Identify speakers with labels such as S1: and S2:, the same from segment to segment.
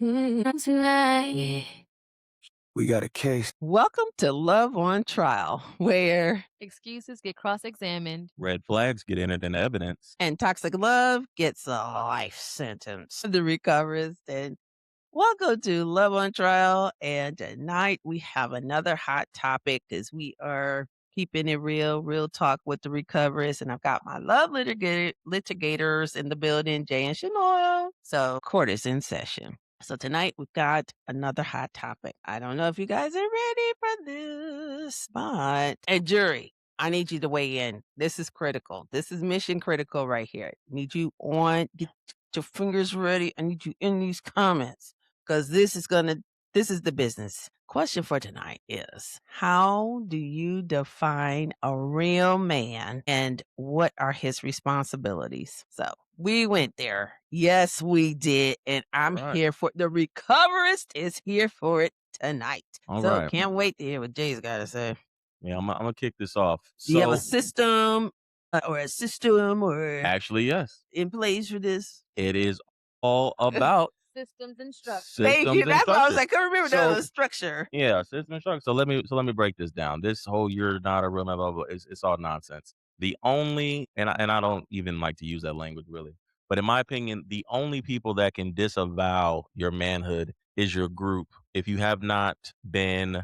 S1: We got a case.
S2: Welcome to Love on Trial, where
S3: Excuses get cross examined.
S4: Red flags get entered into evidence.
S2: and toxic love gets a life sentence. The Recoverist, and welcome to Love on Trial. And tonight we have another hot topic as we are keeping it real talk with the Recoverist. And I've got my love litigators in the building, Jay and Shanoil. So court is in session. So tonight we've got another hot topic. I don't know if you guys are ready for this, but and jury, I need you to weigh in. This is critical. This is mission critical right here. Need you on, get your fingers ready. I need you in these comments because this is the business. Question for tonight is, how do you define a real man and what are his responsibilities? So we went there. Yes, we did. And I'm here for the Recoverist is here for it tonight.
S4: All
S2: so
S4: right.
S2: can't wait to hear what Jay's got to say.
S4: Yeah, I'm gonna kick this off.
S2: Do you have a system or
S4: Actually, yes,
S2: in place for this?
S4: it is all about
S3: Systems and structure.
S2: Thank you.
S4: systems and
S2: That's why I was
S4: structures.
S2: like, I remember that
S4: So-
S2: was structure.
S4: Yeah, system and structure. So let me break this down. This whole "you're not a real man" blah, blah, blah, it's all nonsense. The only and I don't even like to use that language really, but in my opinion, the only people that can disavow your manhood is your group. If you have not been,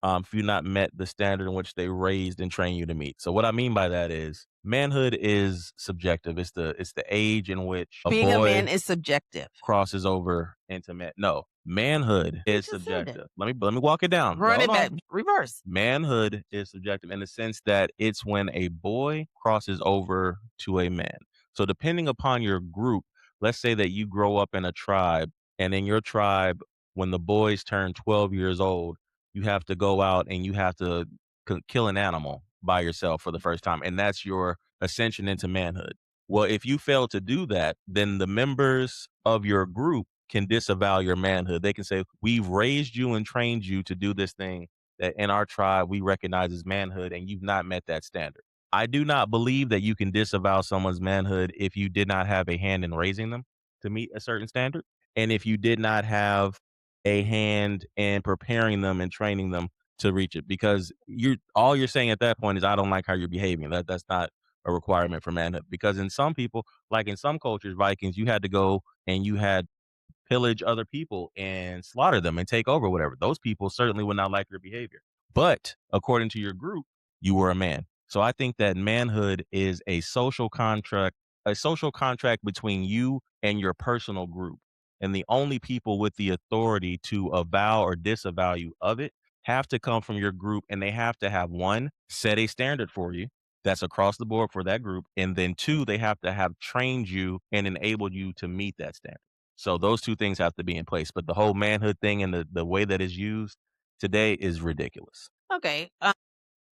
S4: if you've not met the standard in which they raised and trained you to meet. So what I mean by that is manhood is subjective. It's the age in which
S2: Being a
S4: boy
S2: man is subjective.
S4: crosses over into man. No, manhood is
S2: just said
S4: subjective. Let me walk it down.
S2: Run it
S4: Hold
S2: back.
S4: on.
S2: Reverse.
S4: Manhood is subjective in the sense that it's when a boy crosses over to a man. So depending upon your group, let's say that you grow up in a tribe, and in your tribe, when the boys turn 12 years old, you have to go out and you have to kill an animal by yourself for the first time, and that's your ascension into manhood. Well, if you fail to do that, then the members of your group can disavow your manhood. They can say, "We've raised you and trained you to do this thing that in our tribe we recognize as manhood, and you've not met that standard." I do not believe that you can disavow someone's manhood if you did not have a hand in raising them to meet a certain standard, and if you did not have a hand in preparing them and training them to reach it. Because all you're saying at that point is, "I don't like how you're behaving." That's not a requirement for manhood. Because in some people, like in some cultures, Vikings, you had to go and you had pillage other people and slaughter them and take over whatever. Those people certainly would not like your behavior. But according to your group, you were a man. So I think that manhood is a social contract between you and your personal group. And the only people with the authority to avow or disavow you of it have to come from your group, and they have to have, one, set a standard for you that's across the board for that group, and then two, they have to have trained you and enabled you to meet that standard. So those two things have to be in place. But the whole manhood thing and the way that is used today is ridiculous.
S2: Okay.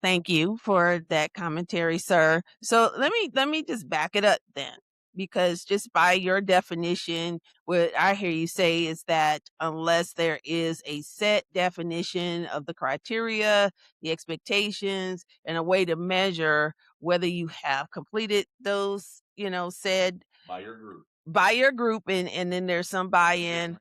S2: Thank you for that commentary, sir. So let me just back it up then, because just by your definition, what I hear you say is that unless there is a set definition of the criteria, the expectations, and a way to measure whether you have completed those, said
S4: By your group.
S2: and then there's some buy-in,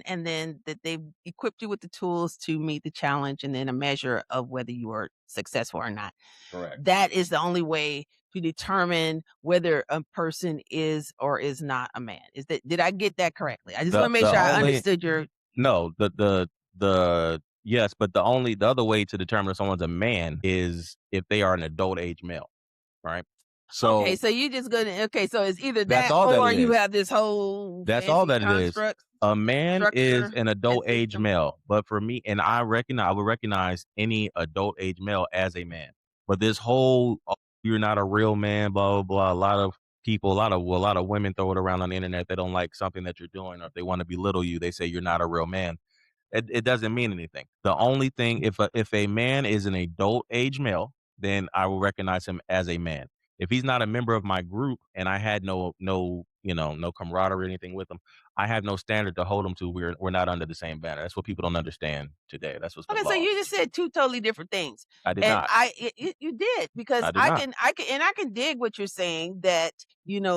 S2: and then that they've equipped you with the tools to meet the challenge, and then a measure of whether you are successful or not.
S4: Correct.
S2: That is the only way to determine whether a person is or is not a man. Did I get that correctly? I just want to make sure I understood your.
S4: No, the yes, but the other way to determine if someone's a man is if they are an adult age male, right? So
S2: Okay, so you just gonna so it's either
S4: That's
S2: that
S4: all that
S2: or
S4: it
S2: you
S4: is.
S2: have this whole
S4: That's all that it is.
S2: construct.
S4: A man is
S2: structure
S4: an adult
S2: and
S4: age
S2: system.
S4: male, but for me, and I would recognize any adult age male as a man. But this whole "oh, you're not a real man," blah blah blah. A lot of people, a lot of women throw it around on the internet. They don't like something that you're doing, or if they want to belittle you, they say you're not a real man. It doesn't mean anything. The only thing, if a man is an adult age male, then I will recognize him as a man. If he's not a member of my group and I had no camaraderie or anything with him, I have no standard to hold him to. We're not under the same banner. That's what people don't understand today. That's what's
S2: Okay, so you just said two totally different things.
S4: I did
S2: And
S4: not.
S2: you did, because
S4: I did not.
S2: I can dig what you're saying, that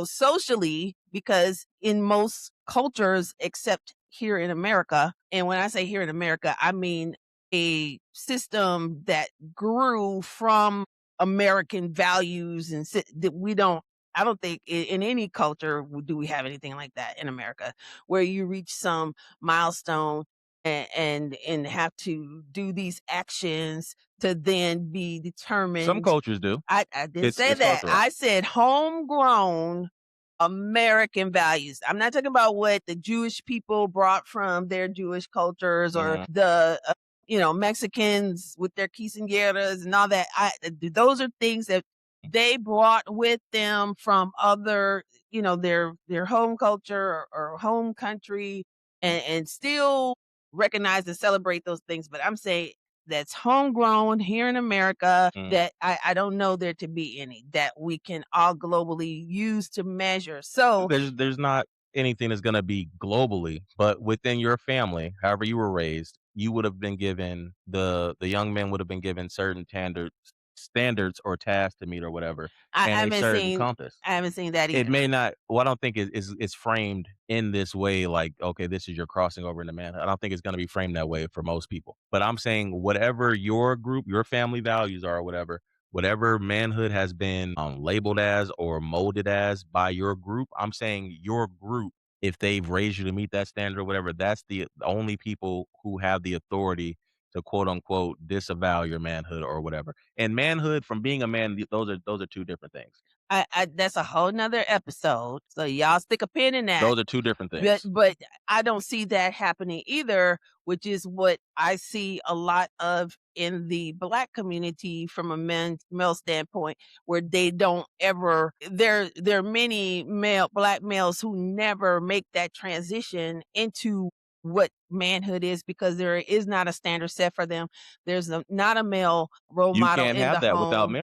S2: socially because in most cultures, except here in America, and when I say here in America, I mean a system that grew from American values and that we don't. I don't think in any culture do we have anything like that in America, where you reach some milestone and have to do these actions to then be
S4: Some
S2: determined.
S4: cultures do.
S2: I didn't say
S4: It's
S2: that.
S4: cultural.
S2: I said homegrown American values. I'm not talking about what the Jewish people brought from their Jewish cultures or
S4: Mhm.
S2: the Mexicans with their quinceañeras and all that. Those are things that they brought with them from other, their home culture or home country, and still recognize and celebrate those things. But I'm saying that's homegrown here in America, that I don't know there to be any that we can all globally use to measure. So
S4: There's not anything that's gonna be globally, but within your family, however you were raised, you would have been given the young men would have been given certain standards or tasks to meet or whatever,
S2: I
S4: and a
S2: haven't
S4: certain
S2: seen
S4: compass.
S2: I haven't seen that
S4: It
S2: either.
S4: may not well, I don't think it's framed in this way, like, "Okay, this is your crossing over into manhood." I don't think it's gonna be framed that way for most people. But I'm saying whatever your group, your family values are or whatever manhood has been, labeled as or molded as by your group, I'm saying your group, if they've raised you to meet that standard or whatever, that's the only people who have the authority to quote unquote disavow your manhood or whatever. And manhood from being a man, those are 2 different things.
S2: I that's a whole nother episode. So y'all stick a pin in that.
S4: Those are 2 different
S2: But
S4: things.
S2: but I don't see that happening either, which is what I see a lot of in the Black community from a male standpoint, where they don't ever there are many Black males who never make that transition into what manhood is, because there is not a standard set for them. There's not a male role
S4: You
S2: model
S4: can't
S2: in the
S4: have that without
S2: home.
S4: men.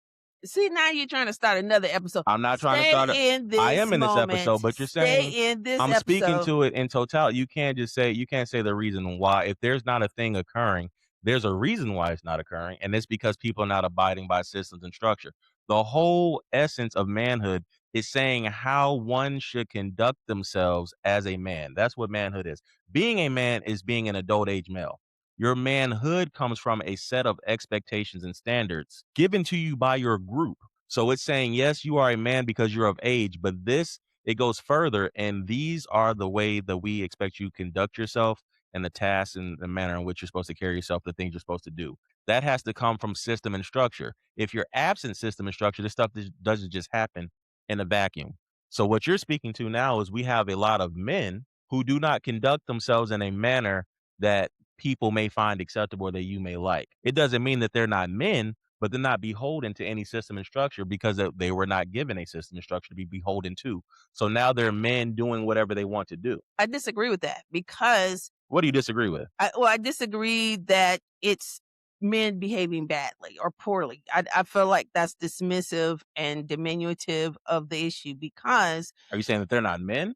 S2: See, now you're trying to start another episode.
S4: I'm not trying to start a
S2: Stay in
S4: I
S2: this
S4: am in this
S2: moment.
S4: episode, but you're saying
S2: Stay in this
S4: I'm speaking
S2: episode.
S4: to it in totality. You can't say the reason why. If there's not a thing occurring, there's a reason why it's not occurring, and it's because people are not abiding by systems and structure. The whole essence of manhood is saying how one should conduct themselves as a man. That's what manhood is. Being a man is being an adult age male. Your manhood comes from a set of expectations and standards given to you by your group. So it's saying, yes, you are a man because you're of age, but it goes further. And these are the way that we expect you to conduct yourself and the tasks and the manner in which you're supposed to carry yourself, the things you're supposed to do. That has to come from system and structure. If you're absent system and structure, this stuff doesn't just happen in a vacuum. So what you're speaking to now is we have a lot of men who do not conduct themselves in a manner that people may find acceptable or that you may like. It doesn't mean that they're not men, but they're not beholden to any system and structure because they were not given a system and structure to be beholden to. So now they're men doing whatever they want to do.
S2: I disagree with that, because
S4: What do you disagree with?
S2: I disagree that it's men behaving badly or poorly. I feel like that's dismissive and diminutive of the issue, because
S4: Are you saying that they're not men?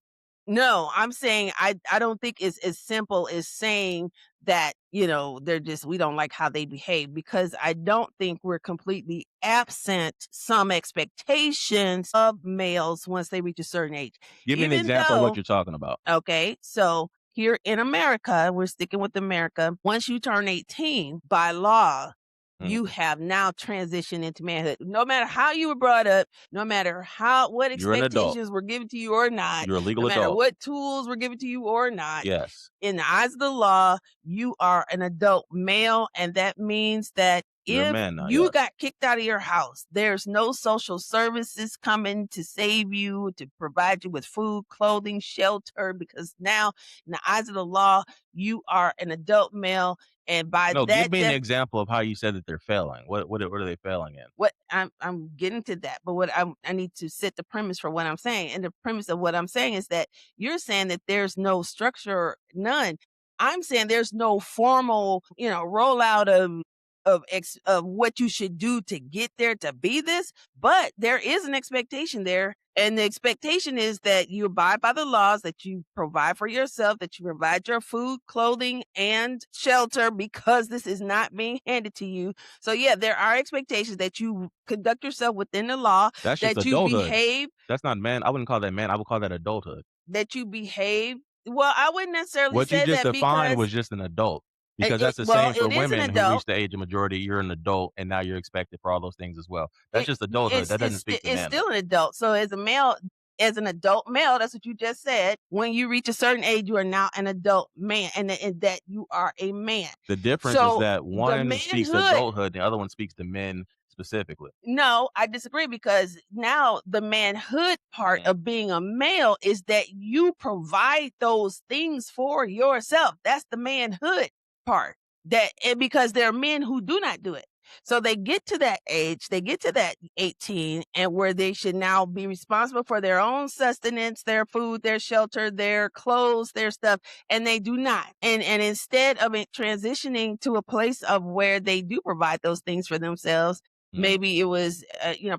S2: no, I'm saying I don't think it's as simple as saying that, they're just, we don't like how they behave, because I don't think we're completely absent some expectations of males once they reach a certain age.
S4: Give me an
S2: Even
S4: example of what
S2: though,
S4: you're talking about.
S2: okay, so here in America, we're sticking with America. Once you turn 18 by law,
S4: Mm.
S2: you have now transitioned into manhood. No matter how you were brought up, no matter what
S4: You're an adult.
S2: expectations were given to you or not,
S4: You're a legal
S2: no matter
S4: adult.
S2: what tools were given to you or not,
S4: Yes.
S2: in the eyes of the law, you are an adult male. And that means that
S4: You're a
S2: if
S4: man now.
S2: you
S4: Yes.
S2: got kicked out of your house, there's no social services coming to save you, to provide you with food, clothing, shelter, because now, in the eyes of the law, you are an adult male. And by
S4: No, give
S2: that
S4: me an example of how you said that they're failing. What are they failing in?
S2: what I'm getting to that, but what I need to set the premise for what I'm saying. And the premise of what I'm saying is that you're saying that there's no structure, none. I'm saying there's no formal, rollout of of what you should do to get there to be this, but there is an expectation there. And the expectation is that you abide by the laws, that you provide for yourself, that you provide your food, clothing, and shelter, because this is not being handed to you. So yeah, there are expectations that you conduct yourself within the law,
S4: That's just
S2: that you
S4: adulthood.
S2: behave,
S4: That's not man. I wouldn't call that man. I would call that adulthood.
S2: that you behave. Well, I wouldn't necessarily
S4: What you
S2: say
S4: just
S2: that
S4: defined
S2: because
S4: was just an adult. Because that's the
S2: well,
S4: same for
S2: it is an
S4: women who reach
S2: adult.
S4: the age of majority. You're an adult, and now you're expected for all those things as well. That's
S2: It,
S4: just adulthood. That doesn't speak to
S2: it's
S4: manhood.
S2: still an adult. So as a male, as an adult male, that's what you just said. When you reach a certain age, you are now an adult man, and that you are a man.
S4: The difference is
S2: So
S4: that
S2: the
S4: one speaks
S2: manhood.
S4: adulthood, the other one speaks to men specifically.
S2: No, I disagree, because now the manhood part
S4: Mhm.
S2: of being a male is that you provide those things for yourself. That's the manhood part. And because there are men who do not do it. So they get to that age, they get to that 18, and where they should now be responsible for their own sustenance, their food, their shelter, their clothes, their stuff, and they do not. And instead of it transitioning to a place of where they do provide those things for themselves, maybe it was,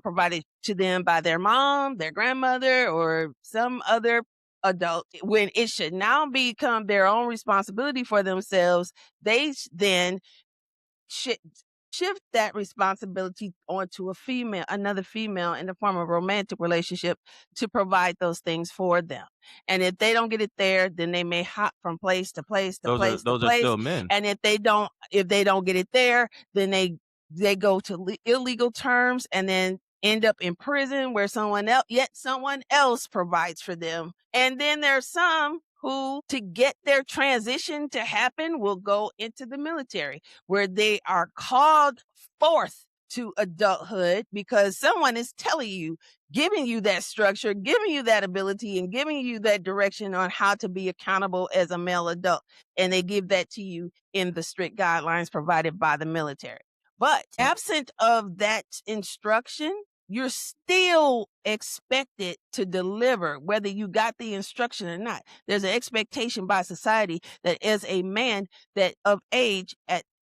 S2: provided to them by their mom, their grandmother, or some other adult. When it should now become their own responsibility for themselves, they then should shift that responsibility onto another female, in the form of a romantic relationship, to provide those things for them. And if they don't get it there, then they may hop from place to place to place to
S4: Those are
S2: place.
S4: still men.
S2: And if they don't get it there, then they go to illegal terms and then end up in prison, where someone else provides for them. And then there's some who, to get their transition to happen, will go into the military, where they are called forth to adulthood because someone is telling you, giving you that structure, giving you that ability, and giving you that direction on how to be accountable as a male adult. And they give that to you in the strict guidelines provided by the military. But absent of that instruction, you're still expected to deliver, whether you got the instruction or not. There's an expectation by society that as a man, that of age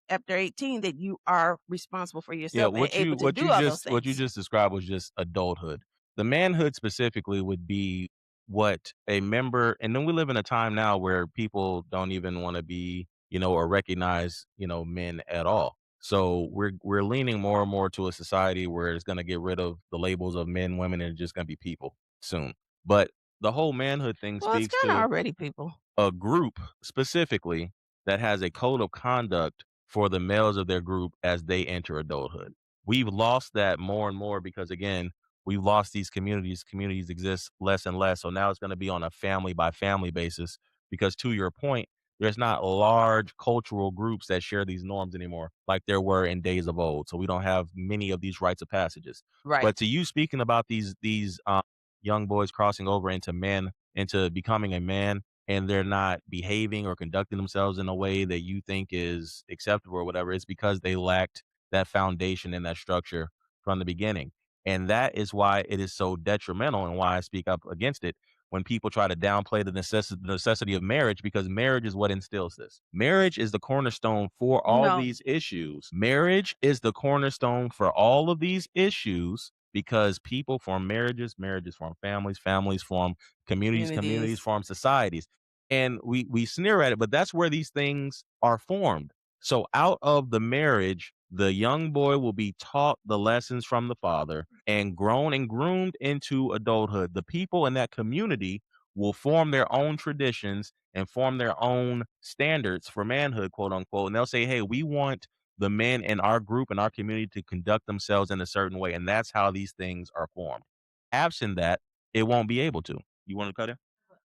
S2: after 18, that you are responsible for
S4: Yeah,
S2: yourself and able to do all those
S4: what you
S2: things.
S4: just described was just adulthood. The manhood specifically would be what a member, and then we live in a time now where people don't even want to be, or recognize, men at all. So we're leaning more and more to a society where it's going to get rid of the labels of men, women, and it's just going to be people soon. But the whole manhood thing
S2: Well, it's
S4: speaks
S2: kind of
S4: to
S2: already people.
S4: a group specifically that has a code of conduct for the males of their group as they enter adulthood. We've lost that more and more because, again, we've lost these communities. Communities exist less and less. So now it's going to be on a family by family basis because, to your point, there's not large cultural groups that share these norms anymore like there were in days of old. So we don't have many of these rites of passages.
S2: Right.
S4: But to you speaking about these young boys crossing over into becoming a man, and they're not behaving or conducting themselves in a way that you think is acceptable or whatever, it's because they lacked that foundation and that structure from the beginning. And that is why it is so detrimental and why I speak up against it when people try to downplay the necessity of marriage, because marriage is what instills this. Marriage is the cornerstone for all
S2: No.
S4: these issues. Marriage is the cornerstone for all of these issues because people form marriages, marriages form families, families form communities, communities form societies. And we sneer at it, but that's where these things are formed. So out of the marriage, the young boy will be taught the lessons from the father and grown and groomed into adulthood. The people in that community will form their own traditions and form their own standards for manhood, quote unquote. And they'll say, hey, we want the men in our group and our community to conduct themselves in a certain way. And that's how these things are formed. Absent that, it won't be able to. You want to cut it?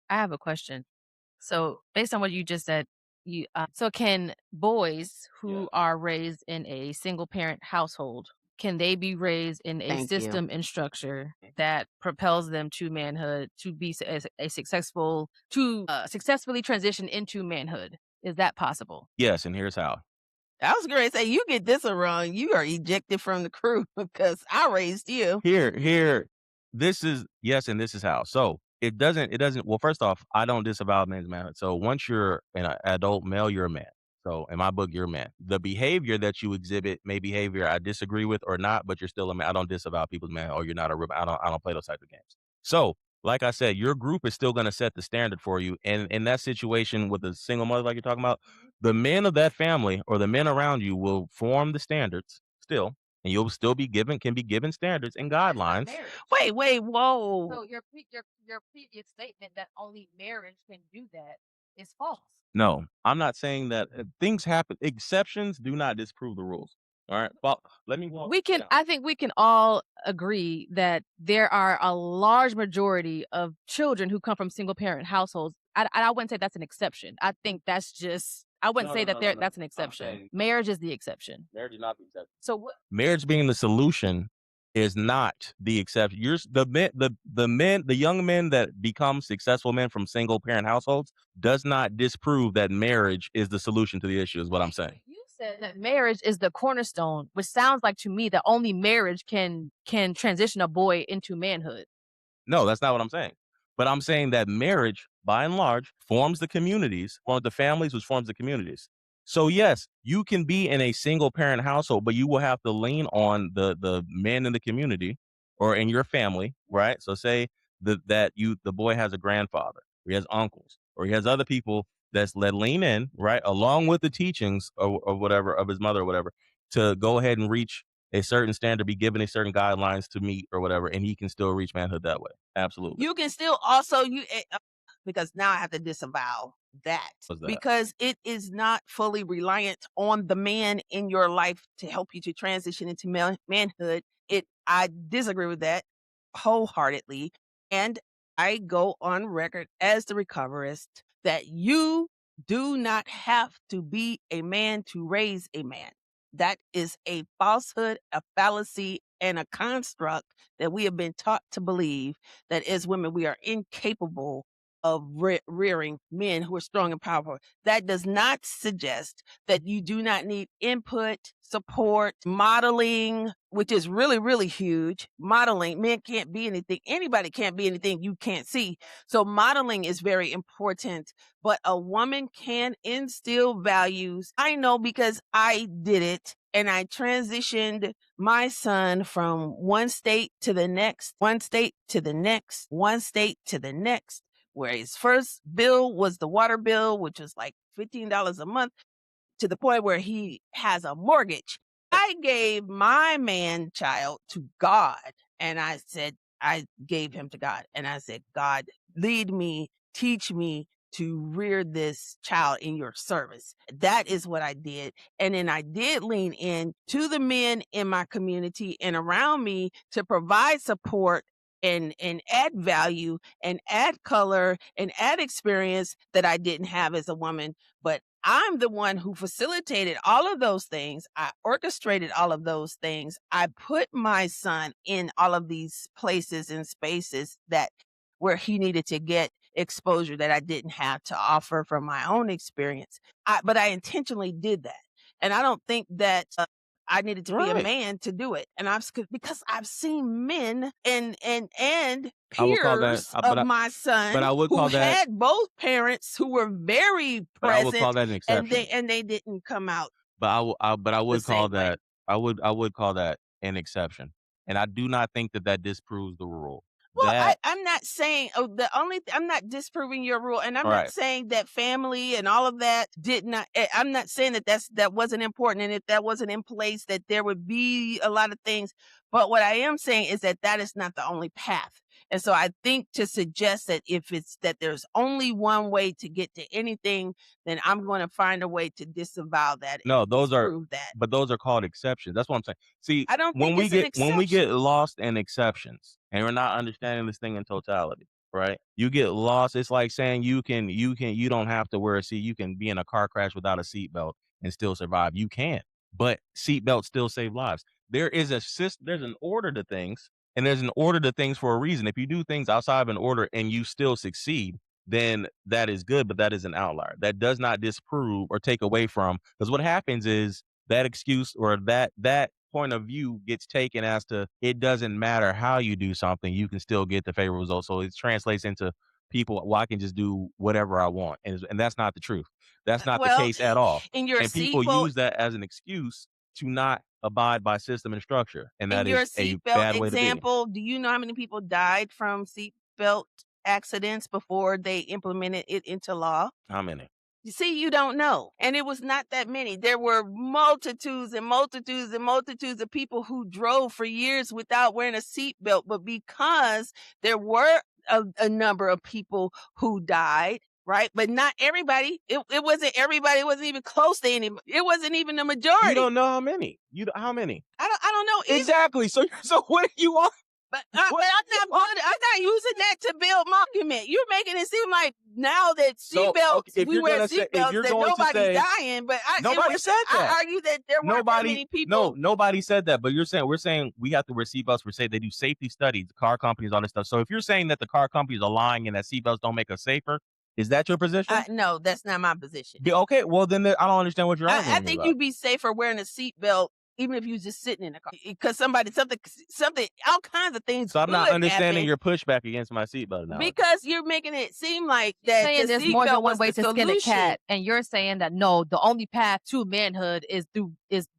S3: I have a question. So, based on what you just said, so can boys
S4: Yeah.
S3: who are raised in a single parent household, can they be raised in a
S2: Thank you.
S3: system and structure that propels them to manhood to be a successful to successfully transition into manhood? Is that possible?
S4: Yes, and here's how.
S2: I was going to say, you get this one wrong, you are ejected from the crew because I raised you.
S4: This is yes, and this is how. So it doesn't, well, first off, I don't disavow men's manhood. So once you're an adult male, you're a man. So in my book, you're a man. The behavior that you exhibit may behavior I disagree with or not, but you're still a man. I don't disavow people's man. Oh, you're not a I don't play those types of games. So like I said, your group is still going to set the standard for you. And in that situation with a single mother, like you're talking about, the men of that family or the men around you will form the standards still, and you'll still can be given standards and
S3: That's not
S4: guidelines.
S3: marriage.
S2: Wait, whoa.
S3: So your previous statement that only marriage can do that is false.
S4: No, I'm not saying that things happen. Exceptions do not disprove the rules. All right. Well, let me walk.
S3: I think we can all agree that there are a large majority of children who come from single parent households. I wouldn't say that's an exception. I think that's just, I wouldn't say that that's an exception. Marriage is the exception.
S4: Marriage is not the exception.
S3: So what?
S4: Marriage being the solution is not the exception. The young men that become successful men from single parent households does not disprove that marriage is the solution to the issue, is what I'm saying.
S3: You said that marriage is the cornerstone, which sounds like to me that only marriage can transition a boy into manhood.
S4: No, that's not what I'm saying. But I'm saying that marriage, by and large, forms the families, which forms the communities. So yes, you can be in a single parent household, but you will have to lean on the men in the community or in your family, right? So say the boy has a grandfather, or he has uncles, or he has other people that lean in, right, along with the teachings or whatever of his mother or whatever, to go ahead and reach a certain standard, be given a certain guidelines to meet or whatever, and he can still reach manhood that way. Absolutely.
S2: You can still also because now I have to disavow that
S4: What's that?
S2: because it is not fully reliant on the man in your life to help you to transition into manhood. I disagree with that wholeheartedly, and I go on record as the recoverist that you do not have to be a man to raise a man. That is a falsehood, a fallacy, and a construct that we have been taught to believe that as women we are incapable of rearing men who are strong and powerful. That does not suggest that you do not need input, support, modeling, which is really, really huge. Modeling, men can't be anything. Anybody can't be anything you can't see. So modeling is very important, but a woman can instill values. I know because I did it. And I transitioned my son from one state to the next, one state to the next, one state to the next, where his first bill was the water bill, which was like $15 a month, to the point where he has a mortgage. I gave my man child to God. And I gave him to God. And I said, God, lead me, teach me to rear this child in your service. That is what I did. And then I did lean in to the men in my community and around me to provide support and add value and add color and add experience that I didn't have as a woman. But I'm the one who facilitated all of those things. I orchestrated all of those things. I put my son in all of these places and spaces where he needed to get exposure that I didn't have to offer from my own experience. But I intentionally did that. And I don't think that I needed to be a man to do it. And because I've seen men and peers of my son
S4: but I would
S2: who
S4: call that,
S2: had both parents who were very
S4: but I would call
S2: present
S4: that an exception.
S2: and they didn't come out.
S4: But I would
S2: same
S4: call
S2: way.
S4: that I would call that an exception, and I do not think that disproves the rule.
S2: Well, I'm not saying I'm not disproving your rule, and I'm not saying that family and all of that did not. I'm not saying that wasn't important, and if that wasn't in place, that there would be a lot of things. But what I am saying is that is not the only path. And so I think to suggest that if it's that there's only one way to get to anything, then I'm going to find a way to disavow that.
S4: No, those are
S2: that.
S4: but those are called exceptions. That's what I'm saying. See,
S2: I don't
S4: when
S2: think
S4: we get lost in exceptions and we're not understanding this thing in totality, right? You get lost. It's like saying you don't have to wear a seat. You can be in a car crash without a seatbelt and still survive. You can, but seatbelts still save lives. There's an order to things, and there's an order to things for a reason. If you do things outside of an order and you still succeed, then that is good, but that is an outlier. That does not disprove or take away from, because what happens is that excuse or that point of view gets taken as to it doesn't matter how you do something, you can still get the favorable result. So it translates into people, well, I can just do whatever I want. And that's not the truth. That's not the
S2: Well,
S4: case at all.
S2: in your
S4: And people
S2: seatbelt,
S4: use that as an excuse to not abide by system and structure. And
S2: in
S4: that
S2: your
S4: is a
S2: seatbelt
S4: bad way to be.
S2: example, do you know how many people died from seatbelt accidents before they implemented it into law?
S4: How many?
S2: You see, you don't know. And it was not that many. There were multitudes and multitudes and multitudes of people who drove for years without wearing a seatbelt. But because there were a number of people who died, right? But not everybody. It wasn't everybody. It wasn't even close to any. It wasn't even the majority.
S4: You don't know how many. How many?
S2: I don't know either.
S4: Exactly. So what do you want?
S2: But I'm not using that to build my argument. You're making it seem like now that seatbelts, we wear seatbelts, that nobody's dying. But
S4: nobody said that.
S2: I argue that there weren't that many people.
S4: No, nobody said that. But we're saying we have to wear seatbelts. We're saying they do safety studies, car companies, all this stuff. So if you're saying that the car companies are lying and that seatbelts don't make us safer, is that your position?
S2: No, that's not my position.
S4: Yeah, okay, well then I don't understand what you're arguing
S2: I think
S4: about.
S2: you'd be safer wearing a seatbelt even if you was just sitting in a car, because something, all kinds of things.
S4: So I'm not
S2: could
S4: understanding
S2: happen
S4: your pushback against my seatbelt now.
S2: because you're making it seem like that
S3: saying
S2: the
S3: there's more than
S2: seatbelt
S3: one
S2: was
S3: way
S2: the
S3: to skin a
S2: solution.
S3: cat, and you're saying that no, the only path to manhood is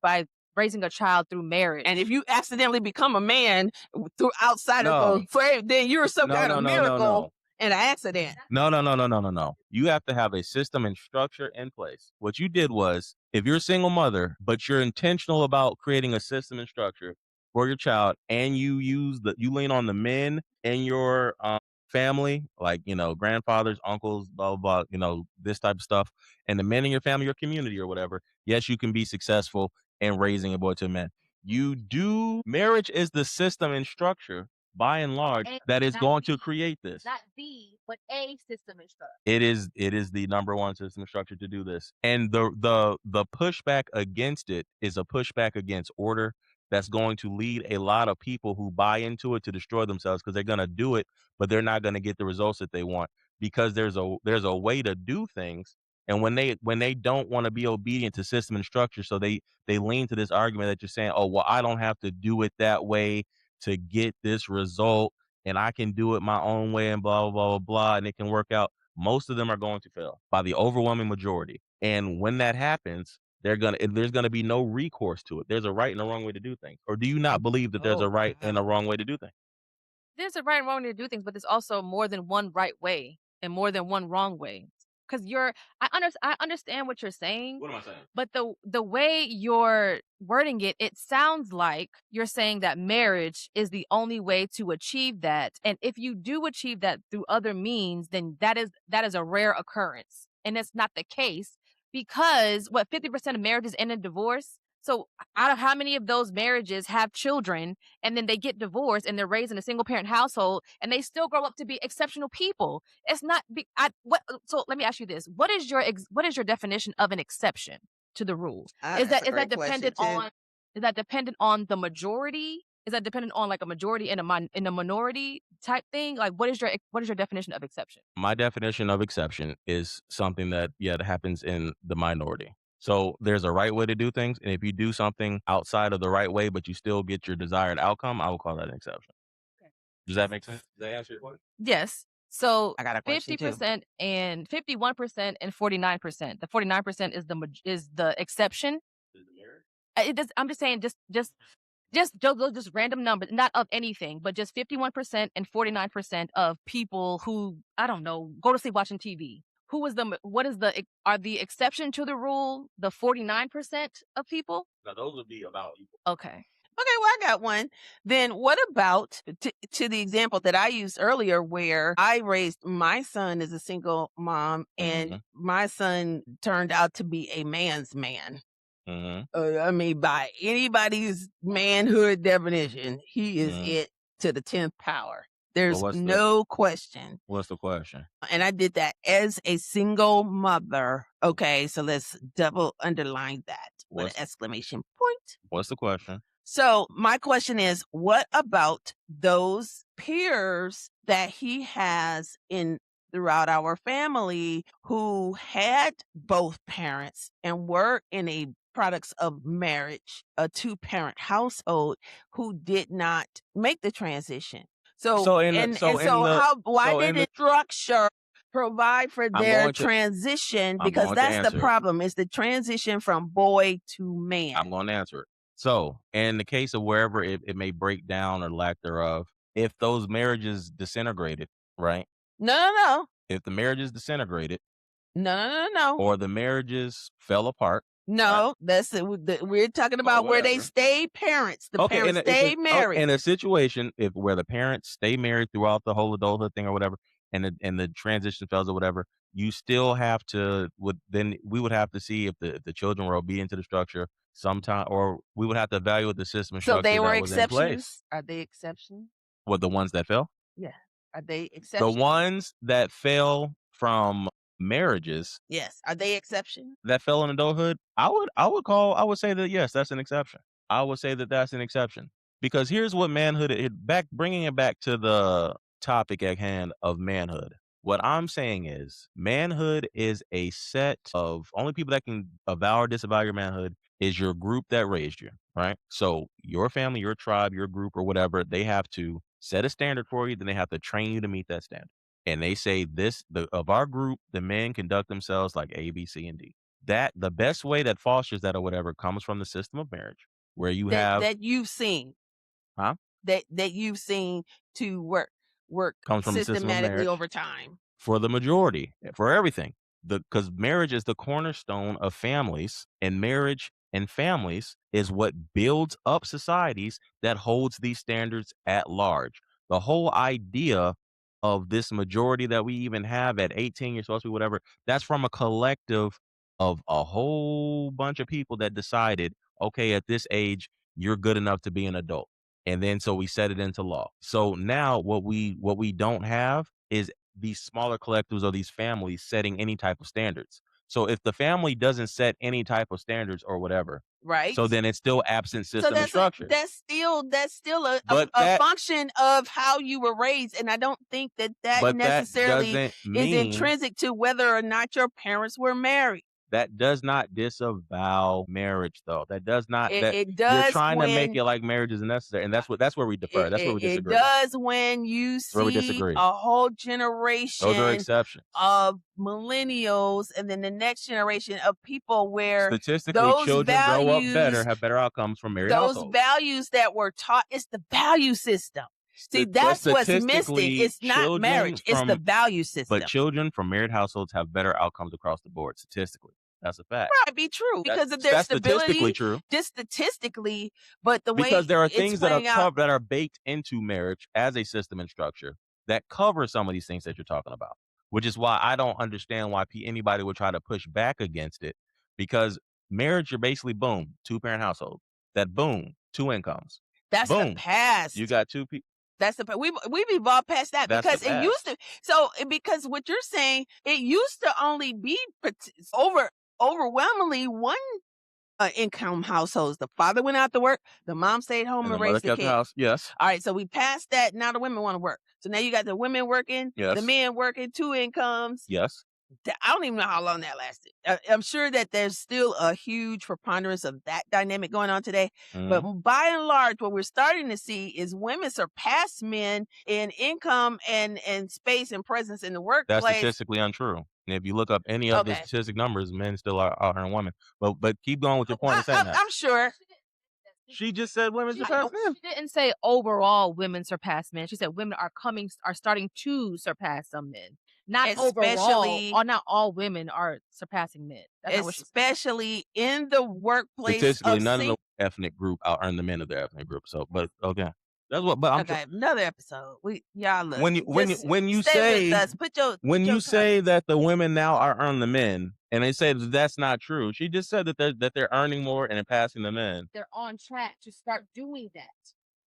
S3: by raising a child through marriage.
S2: And if you accidentally become a man through outside of the frame, then you're some kind of miracle and an accident.
S4: No. You have to have a system and structure in place. What you did was, if you're a single mother, but you're intentional about creating a system and structure for your child, and you lean on the men in your family, like, grandfathers, uncles, blah, blah, blah, this type of stuff, and the men in your family, your community or whatever, yes, you can be successful in raising a boy to a man. Marriage is the system and structure, by and large, that is going to create this.
S3: Not the, but a system and structure.
S4: It is the number one system and structure to do this. And the pushback against it is a pushback against order that's going to lead a lot of people who buy into it to destroy themselves, because they're going to do it, but they're not going to get the results that they want, because there's a way to do things. And when they don't want to be obedient to system and structure, so they lean to this argument that you're saying, oh, well, I don't have to do it that way to get this result, and I can do it my own way, and blah, blah, blah, blah, and it can work out. Most of them are going to fail by the overwhelming majority. And when that happens, there's going to be no recourse to it. There's a right and a wrong way to do things. Or do you not believe that there's a right and a wrong way to do things?
S3: There's a right and wrong way to do things, but there's also more than one right way and more than one wrong way. Because I understand what you're saying.
S4: What am I saying?
S3: But the way you're wording it, it sounds like you're saying that marriage is the only way to achieve that. And if you do achieve that through other means, then that is a rare occurrence. And it's not the case, because 50% of marriages end in divorce. So out of how many of those marriages have children, and then they get divorced and they're raised in a single parent household, and they still grow up to be exceptional people? It's not. So let me ask you this: what is your definition of an exception to the rule? Is that dependent on the majority? Is that dependent on like a majority and a minority type thing? Like, what is your definition of exception?
S4: My definition of exception is something that happens in the minority. So there's a right way to do things, and if you do something outside of the right way, but you still get your desired outcome, I will call that an exception. Okay. Does that make sense? Does that answer your question?
S3: Yes. So
S2: I got a question
S3: 50% and 51% and 49%. The 49% is the exception.
S4: Is the marriage?
S3: I'm just saying, just random numbers, not of anything, but just 51% and 49% of people who, I don't know, go to sleep watching TV. Are the exception to the rule the 49% of people?
S4: Now, those would be about equal.
S3: Okay.
S2: Okay, well, I got one. Then what about to the example that I used earlier, where I raised my son as a single mom, and my son turned out to be a man's man. I mean, by anybody's manhood definition, he is it to the 10th power. There's no question.
S4: What's the question?
S2: And I did that as a single mother. Okay, so let's double underline that with an exclamation point.
S4: What's the question?
S2: So my question is, what about those peers that he has throughout our family who had both parents and were in a products of marriage, a two-parent household, who did not make the transition? So
S4: in the
S2: and
S4: so
S2: and
S4: in
S2: so
S4: the
S2: how why
S4: so in
S2: didn't
S4: the
S2: structure provide for
S4: I'm
S2: their
S4: going to
S2: transition?
S4: I'm
S2: Because
S4: going to
S2: that's the
S4: answer it.
S2: problem, is the transition from boy to man.
S4: I'm going to answer it. So, in the case of wherever it may break down or lack thereof, if those marriages disintegrated, right?
S2: No.
S4: If the marriages disintegrated
S2: No.
S4: or the marriages fell apart, right?
S2: No, that's it. We're talking
S4: Or
S2: about where they
S4: whatever.
S2: stay parents. The
S4: Okay,
S2: parents stay married.
S4: in a situation where the parents stay married throughout the whole adulthood thing or whatever, and the transition fails or whatever, you still have to we would have to see if the children were obedient to the structure sometime, or we would have to evaluate the system and
S2: So they
S4: structure
S2: were
S4: that was in place.
S2: exceptions? Are they exceptions?
S4: What, the ones that fell?
S2: Yeah. Are they
S4: The
S2: exceptions?
S4: ones that fell from marriages
S2: Yes. Are they exceptions?
S4: that fell in adulthood, I would say that yes, that's an exception. I would say that that's an exception because here's what manhood bringing it back to the topic at hand of manhood. What I'm saying is manhood is a set of only people that can avow or disavow your manhood is your group that raised you, right? So your family, your tribe, your group or whatever, they have to set a standard for you, then they have to train you to meet that standard. And they say of our group, the men conduct themselves like A, B, C, and D. That the best way that fosters that or whatever comes from the system of marriage, where you have
S2: That you've seen.
S4: huh?
S2: That you've seen to work
S4: Comes from the system of
S2: systematically
S4: marriage
S2: over time.
S4: for the majority, for everything. Because marriage is the cornerstone of families, and marriage and families is what builds up societies that holds these standards at large. The whole idea of this majority that we even have at 18, you're supposed to be whatever, that's from a collective of a whole bunch of people that decided, okay, at this age, you're good enough to be an adult. And then so we set it into law. So now what we don't have is these smaller collectives or these families setting any type of standards. So if the family doesn't set any type of standards or whatever,
S2: Right.
S4: so then it's still absent
S2: So
S4: system and structure.
S2: that's still a
S4: But that
S2: function of how you were raised, and I don't think that
S4: but that
S2: necessarily
S4: doesn't
S2: is
S4: mean
S2: intrinsic to whether or not your parents were married.
S4: that does not disavow marriage though. That does not that
S2: It
S4: you're
S2: does
S4: trying to make
S2: when
S4: it like marriage is necessary. And that's where we defer. That's where we
S2: it
S4: disagree.
S2: does when you
S4: That's where we
S2: see
S4: disagree.
S2: a whole
S4: Those are
S2: generation
S4: exceptions.
S2: of millennials and then the next generation of people where
S4: Statistically,
S2: those
S4: children grow up better,
S2: values,
S4: have better outcomes from married
S2: those
S4: households.
S2: values that were taught, it's the value system. See, that's what's missing.
S4: statistically,
S2: It's not
S4: children
S2: marriage, it's the
S4: from
S2: value system.
S4: but children from married households have better outcomes across the board statistically. That's a fact.
S2: Might be true because of their
S4: That's statistically
S2: stability,
S4: true
S2: just statistically, but the way
S4: because there are
S2: it's
S4: things that are
S2: playing out.
S4: that are baked into marriage as a system and structure that cover some of these things that you're talking about, which is why I don't understand why anybody would try to push back against it because marriage, you're basically boom, two-parent household. That boom, two incomes.
S2: That's the
S4: Boom,
S2: past.
S4: you got two people.
S2: That's we've evolved past that
S4: That's
S2: because
S4: the
S2: it used to. So because what you're saying, it used to only be overwhelmingly one income households. The father went out to work, the mom stayed home
S4: And
S2: and
S4: the mother
S2: raised the
S4: kept the
S2: kid.
S4: house. Yes.
S2: All right, so we passed that. Now the women want to work. So now you got the women working, the
S4: Yes.
S2: men working, two incomes.
S4: Yes.
S2: I don't even know how long that lasted. I'm sure that there's still a huge preponderance of that dynamic going on today. But by and large, what we're starting to see is women surpass men in income and space and presence in the workplace.
S4: That's statistically untrue. And if you look up any of the
S2: Okay.
S4: statistic numbers, men still are outnumber women. But keep going with your point in saying that.
S2: I'm sure.
S4: She just said women surpass men.
S3: She didn't say overall women surpass men. She said women are starting to surpass some men. Not
S2: Especially-
S3: overall, or not all women are surpassing men. That's not what she said.
S2: Especially in the workplace.
S4: Statistically,
S2: of
S4: none of
S2: sing-
S4: the ethnic group out earn the men of their ethnic group. So, but okay, that's what. But I'm
S2: Okay, another episode. Y'all look.
S4: when you
S2: stay
S4: say
S2: with us. Put your
S4: when
S2: put
S4: you
S2: your
S4: say that the women now are earning the men, and they say that's not true. She just said that they're earning more and passing the men.
S3: They're on track to start doing that.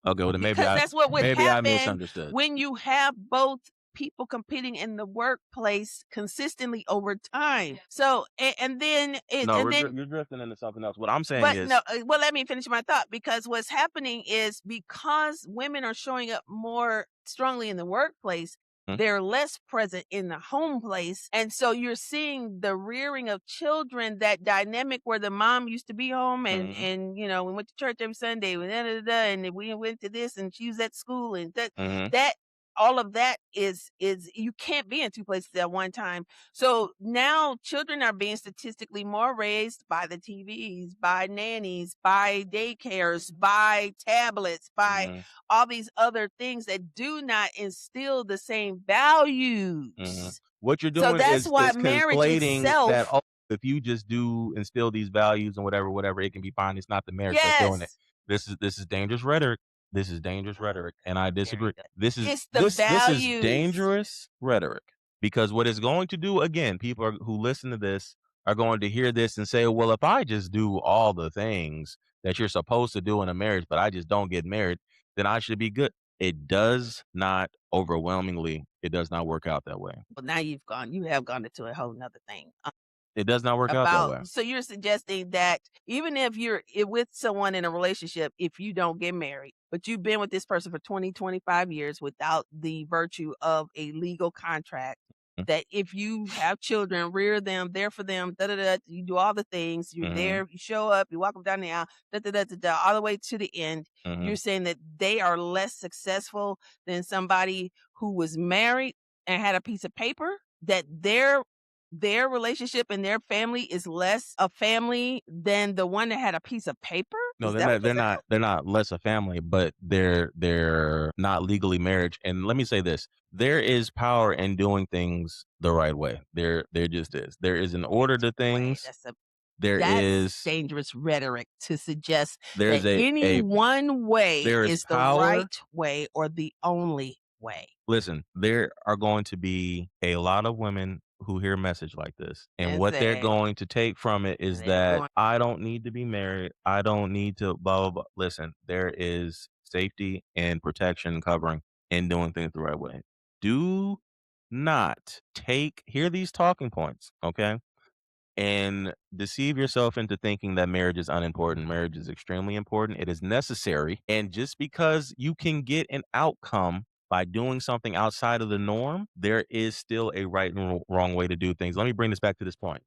S4: Okay, well then maybe
S2: because that's what would
S4: maybe
S2: happen
S4: I misunderstood.
S2: when you have both people competing in the workplace consistently over time. So and then
S4: You're drifting into something else. What I'm saying
S2: but
S4: is
S2: no, well, let me finish my thought because what's happening is because women are showing up more strongly in the workplace, They're less present in the home place. And so you're seeing the rearing of children, that dynamic where the mom used to be home and we went to church every Sunday and we went to this and she was at school and that all of that is you can't be in two places at one time. So now children are being statistically more raised by the TVs, by nannies, by daycares, by tablets, by all these other things that do not instill the same values.
S4: What you're
S2: So
S4: doing
S2: that's
S4: is
S2: why marriage
S4: conflating that,
S2: itself.
S4: if you just do instill these values and whatever, it can be fine. It's not the marriage that's doing it.
S2: Yes.
S4: This is dangerous rhetoric. This is dangerous rhetoric, and I disagree. This is
S2: It's the
S4: this is
S2: values.
S4: dangerous rhetoric, because what it's going to do, again, people who listen to this are going to hear this and say, well, if I just do all the things that you're supposed to do in a marriage, but I just don't get married, then I should be good. It does not, overwhelmingly, it does not work out that way.
S2: Well, now you have gone into a whole nother thing.
S4: It does not work out that way.
S2: So you're suggesting that even if you're with someone in a relationship, if you don't get married, but you've been with this person for 20, 25 years without the virtue of a legal contract, that if you have children, rear them, there for them, you do all the things, you're there, you show up, you walk them down the aisle, all the way to the end. You're saying that they are less successful than somebody who was married and had a piece of paper, that their relationship and their family is less a family than the one that had a piece of paper?
S4: No, they're not less a family, but they're not legally married. And let me say this: there is power in doing things the right way. There just is. There is an order to things.
S2: That's dangerous rhetoric to suggest
S4: there's
S2: that any one way
S4: is
S2: the right way or the only way.
S4: Listen, there are going to be a lot of women who hear a message like this, and what they're going to take from it is that I don't need to be married, I don't need to blah blah blah. Listen, there is safety and protection covering in doing things the right way. Do not hear these talking points, okay, and deceive yourself into thinking that marriage is unimportant. Marriage is extremely important. It is necessary, and just because you can get an outcome by doing something outside of the norm, there is still a right and wrong way to do things. Let me bring this back to this point.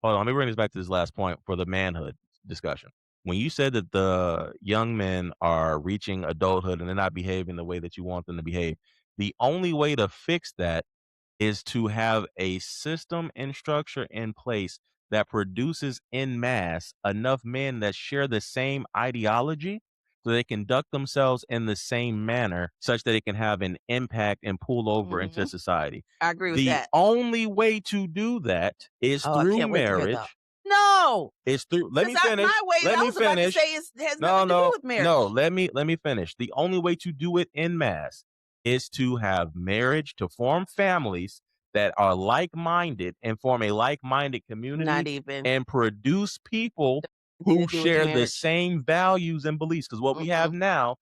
S4: Hold on, let me bring this back to this last point for the manhood discussion. When you said that the young men are reaching adulthood and they're not behaving the way that you want them to behave, the only way to fix that is to have a system and structure in place that produces en masse enough men that share the same ideology, so they conduct themselves in the same manner such that it can have an impact and pull over into society.
S2: I agree with that.
S4: The only way to do that is through marriage.
S2: No.
S4: It's through. Let me finish.
S2: Let me finish. Has nothing to do with marriage.
S4: No, let me finish. The only way to do it en masse is to have marriage, to form families that are like-minded and form a like-minded community and produce people who share the same values and beliefs. Because what we have now,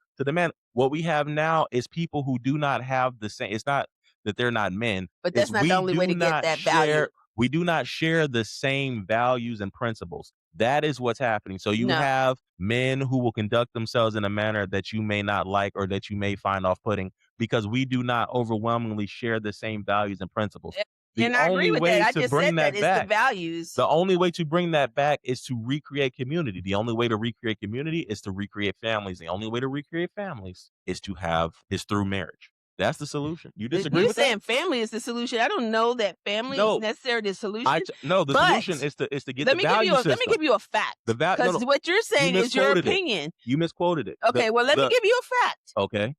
S4: what we have now is people who do not have the same. It's not that they're not men,
S2: but that's not the only way to get that value.
S4: We do not share the same values and principles. That is what's happening. So you have men who will conduct themselves in a manner that you may not like or that you may find off-putting, because we do not overwhelmingly share the same values and principles.
S2: And I agree with that. I just said that it's the values.
S4: The only way to bring that back is to recreate community. The only way to recreate community is to recreate families. The only way to recreate families is through marriage. That's the solution. You disagree with that?
S2: You're saying family is the solution. I don't know that family is necessarily the solution.
S4: The solution is to get the value system.
S2: Let me give you a fact. Because what you're saying is your opinion.
S4: You misquoted it.
S2: Okay, let me give you a fact.
S4: Okay.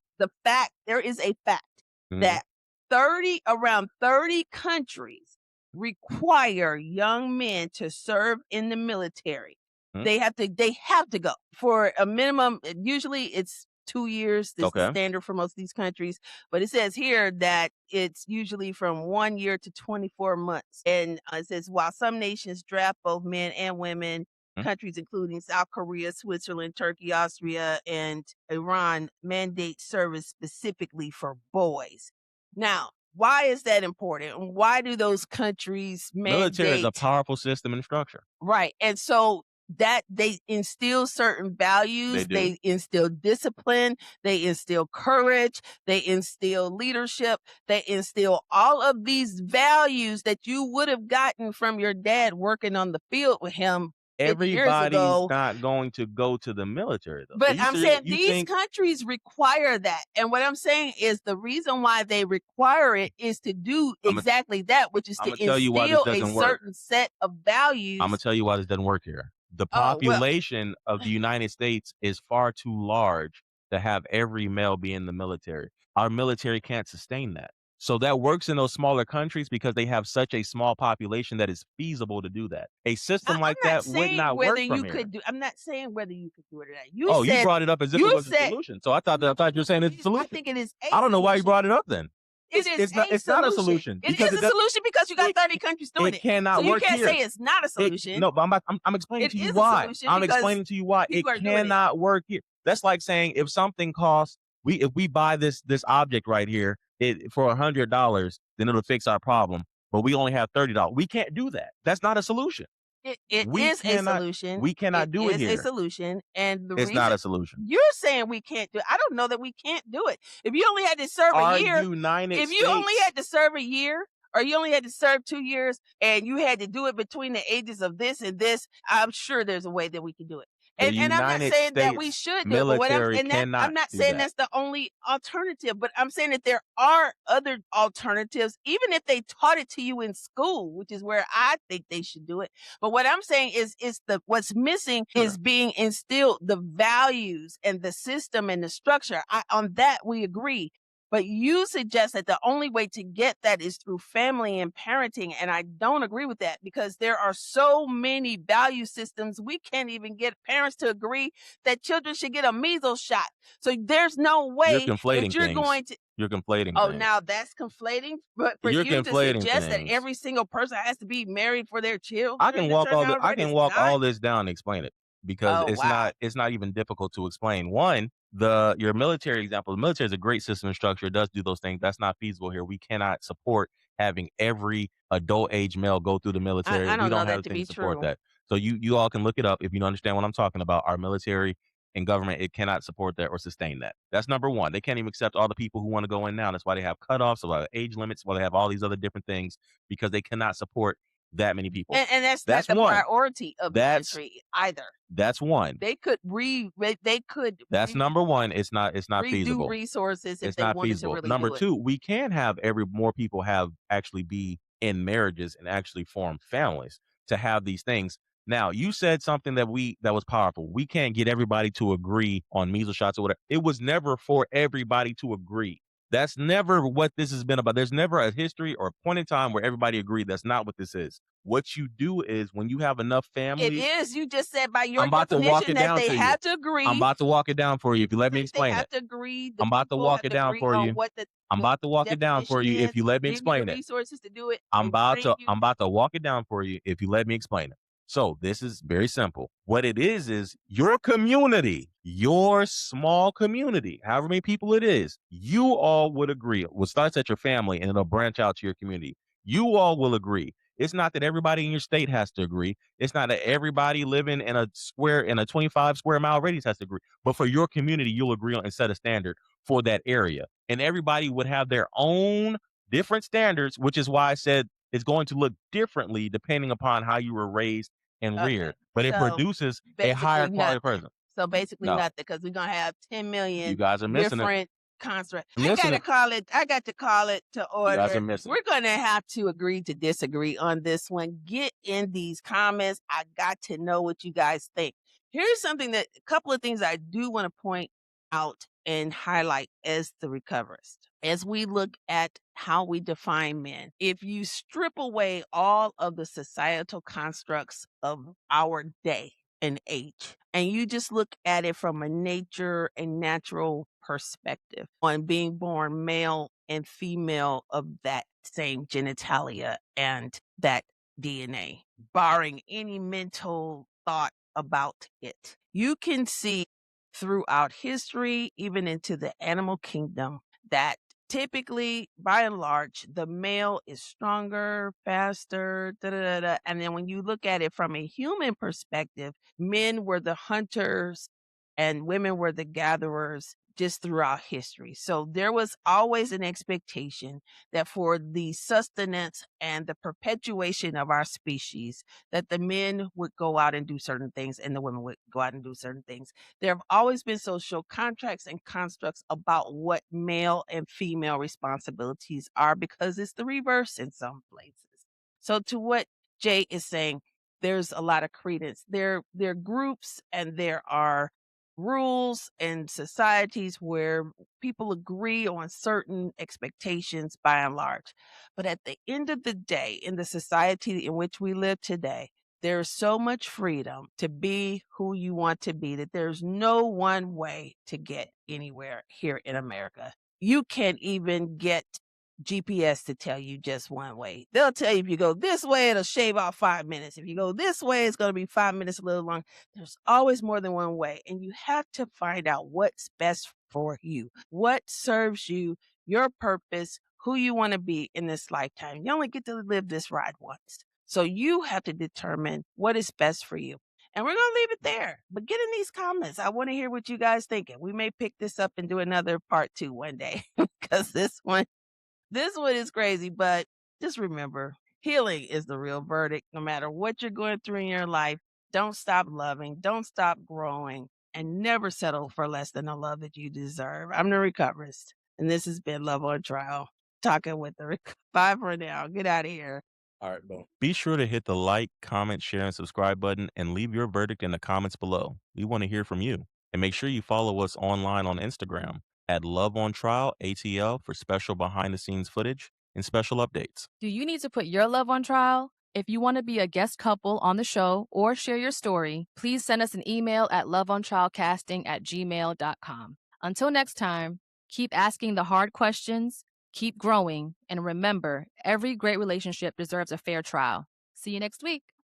S2: There is a fact that around 30 countries require young men to serve in the military. They have to go for a minimum. Usually it's 2 years. This is the standard for most of these countries. But it says here that it's usually from 1 year to 24 months. And it says, while some nations draft both men and women, countries including South Korea, Switzerland, Turkey, Austria, and Iran mandate service specifically for boys. Now, why is that important? Why do those countries mandate?
S4: Military is a powerful system and structure.
S2: Right. And so that they instill certain values,
S4: do.
S2: they instill discipline, they instill courage, they instill leadership, they instill all of these values that you would have gotten from your dad working on the field with him 50 years
S4: Everybody's
S2: ago.
S4: not going to go to the military, though. So
S2: But
S4: you
S2: I'm
S4: serious?
S2: saying
S4: You
S2: these
S4: think
S2: countries require that. And what I'm saying is the reason why they require it is to do
S4: I'ma
S2: exactly that, which is to
S4: Imma tell you why this
S2: instill a
S4: doesn't work.
S2: certain set of values.
S4: Imma tell you why this doesn't work here. The
S2: Oh, well,
S4: population of the United States is far too large to have every male be in the military. Our military can't sustain that. So that works in those smaller countries because they have such a small population that is feasible to do that. A system
S2: I'm
S4: like
S2: not
S4: that would
S2: saying
S4: not
S2: whether
S4: work from
S2: you
S4: here.
S2: could do. I'm not saying whether you could do it or not.
S4: Oh, you
S2: said
S4: brought it up as if
S2: you
S4: it was a
S2: said
S4: solution. So I thought you were saying it's a
S2: I
S4: solution.
S2: think it is a
S4: I don't know why you
S2: solution.
S4: brought it up then.
S2: It is
S4: It's not a solution
S2: It
S4: because
S2: is a solution because you got
S4: it-
S2: 30 countries doing
S4: it
S2: it.
S4: cannot
S2: So you
S4: work
S2: can't
S4: here.
S2: say it's not a solution.
S4: No, but I'm explaining
S2: It
S4: to you
S2: is a
S4: why.
S2: solution
S4: I'm
S2: because
S4: explaining to you why it
S2: people are doing it.
S4: cannot work here. That's like saying if something costs if we buy this object right here for $100, then it'll fix our problem. But we only have $30. We can't do that. That's not a solution.
S2: It
S4: We
S2: is a
S4: cannot-
S2: solution.
S4: we cannot do it
S2: is a
S4: here.
S2: solution. And the
S4: It's
S2: reason
S4: not a solution.
S2: you're saying we can't do it, I don't know that we can't do it. If you only had to serve
S4: Our
S2: a year,
S4: United
S2: if you
S4: States.
S2: only had to serve a year, or you only had to serve 2 years, and you had to do it between the ages of this and this, I'm sure there's a way that we can do it.
S4: The
S2: And I'm not
S4: United
S2: saying that we
S4: States
S2: should do it, but
S4: military
S2: I'm
S4: cannot
S2: not
S4: do
S2: saying
S4: that.
S2: that's the only alternative, but I'm saying that there are other alternatives, even if they taught it to you in school, which is where I think they should do it. But what I'm saying is what's missing is being instilled the values and the system and the structure. On that we agree. But you suggest that the only way to get that is through family and parenting. And I don't agree with that because there are so many value systems. We can't even get parents to agree that children should get a measles shot. So there's no way
S4: You're conflating
S2: that you're
S4: things.
S2: going to.
S4: You're conflating
S2: Oh,
S4: things.
S2: now that's conflating. But for
S4: You're
S2: you to
S4: conflating
S2: suggest that
S4: things.
S2: every single person has to be married for their children,
S4: I can
S2: to
S4: walk
S2: turn
S4: all
S2: out right, it's
S4: all
S2: not.
S4: this down and explain it because
S2: Oh, wow.
S4: it's not even difficult to explain. One, your military example, the military is a great system and structure. It does do those things. That's not feasible here. We cannot support having every adult age male go through the military.
S2: I don't
S4: We
S2: know
S4: don't
S2: that
S4: have
S2: to
S4: things
S2: be
S4: to support
S2: true.
S4: that. So you all can look it up if you don't understand what I'm talking about. Our military and government, it cannot support that or sustain that. That's number one. They can't even accept all the people who want to go in now. That's why they have cutoffs, a lot of age limits, why they have all these other different things because they cannot support that many people.
S2: And that's
S4: That's
S2: not the
S4: one.
S2: priority of the
S4: That's-
S2: country either.
S4: That's one.
S2: They could
S4: That's number one. It's not
S2: redo
S4: feasible.
S2: resources if
S4: It's
S2: they
S4: not
S2: wanted
S4: feasible.
S2: to really
S4: Number
S2: do it.
S4: two, we can have more people actually be in marriages and actually form families to have these things. Now, you said something that was powerful. We can't get everybody to agree on measles shots or whatever. It was never for everybody to agree. That's never what this has been about. There's never a history or a point in time where everybody agreed. That's not what this is. What you do is when you have enough
S2: It
S4: families.
S2: is. You just said by your
S4: I'm about to walk
S2: definition
S4: it
S2: that
S4: down
S2: they
S4: to you.
S2: have to agree.
S4: I'm about to walk it down for you if you let me
S2: They
S4: explain
S2: have
S4: it.
S2: to agree. The
S4: I'm about to
S2: people
S4: walk
S2: have
S4: it
S2: to
S4: down
S2: agree
S4: for
S2: on
S4: you.
S2: what the
S4: I'm about to walk it down for you
S2: definition
S4: if you let me
S2: is, give you
S4: explain
S2: the
S4: it.
S2: resources to do it.
S4: I'm
S2: and
S4: about
S2: train you.
S4: to walk it down for you if you let me explain it. So this is very simple. What it is your community, your small community, however many people it is, you all would agree. It starts at your family and it'll branch out to your community. You all will agree. It's not that everybody in your state has to agree. It's not that everybody living in a 25 square mile radius has to agree. But for your community, you'll agree on and set a standard for that area. And everybody would have their own different standards, which is why I said it's going to look differently depending upon how you were raised and
S2: Okay,
S4: reared. But it
S2: so
S4: produces a
S2: basically
S4: higher quality
S2: nothing.
S4: person.
S2: So basically
S4: No.
S2: nothing because we're gonna have 10 million
S4: You guys are missing it.
S2: different constructs.
S4: I'm
S2: I
S4: missing
S2: got
S4: it.
S2: to call it to
S4: You guys
S2: order.
S4: are missing
S2: We're gonna have to agree to disagree on this one. Get in these comments. I got to know what you guys think. Here's a couple of things I do want to point out and highlight as the recoverist. As we look at how we define men, if you strip away all of the societal constructs of our day and age, and you just look at it from a nature and natural perspective on being born male and female of that same genitalia and that DNA, barring any mental thought about it, you can see throughout history, even into the animal kingdom, that typically, by and large, the male is stronger, faster, da da da da. And then when you look at it from a human perspective, men were the hunters and women were the gatherers just throughout history. So there was always an expectation that for the sustenance and the perpetuation of our species, that the men would go out and do certain things and the women would go out and do certain things. There have always been social contracts and constructs about what male and female responsibilities are because it's the reverse in some places. So to what Jay is saying, there's a lot of credence. There are groups and there are rules and societies where people agree on certain expectations by and large. But at the end of the day, in the society in which we live today, there's so much freedom to be who you want to be that there's no one way to get anywhere here in America. You can't even get GPS to tell you just one way. They'll tell you if you go this way, it'll shave off 5 minutes. If you go this way, it's going to be 5 minutes a little long. There's always more than one way. And you have to find out what's best for you, what serves you, your purpose, who you want to be in this lifetime. You only get to live this ride once. So you have to determine what is best for you. And we're going to leave it there. But get in these comments. I want to hear what you guys thinking. We may pick this up and do another part 2 one day because this one is crazy. But just remember, healing is the real verdict. No matter what you're going through in your life, don't stop loving, don't stop growing, and never settle for less than the love that you deserve. I'm the Recoverist, and this has been Love on Trial. Talking with the Bye for now. Get out of here.
S4: All right, boom. Be sure to hit the like, comment, share, and subscribe button and leave your verdict in the comments below. We want to hear from you. And make sure you follow us online on Instagram at Love on Trial ATL for special behind the scenes footage and special updates.
S3: Do you need to put your love on trial? If you want to be a guest couple on the show or share your story, please send us an email at loveontrialcasting@gmail.com. Until next time, keep asking the hard questions, keep growing, and remember, every great relationship deserves a fair trial. See you next week.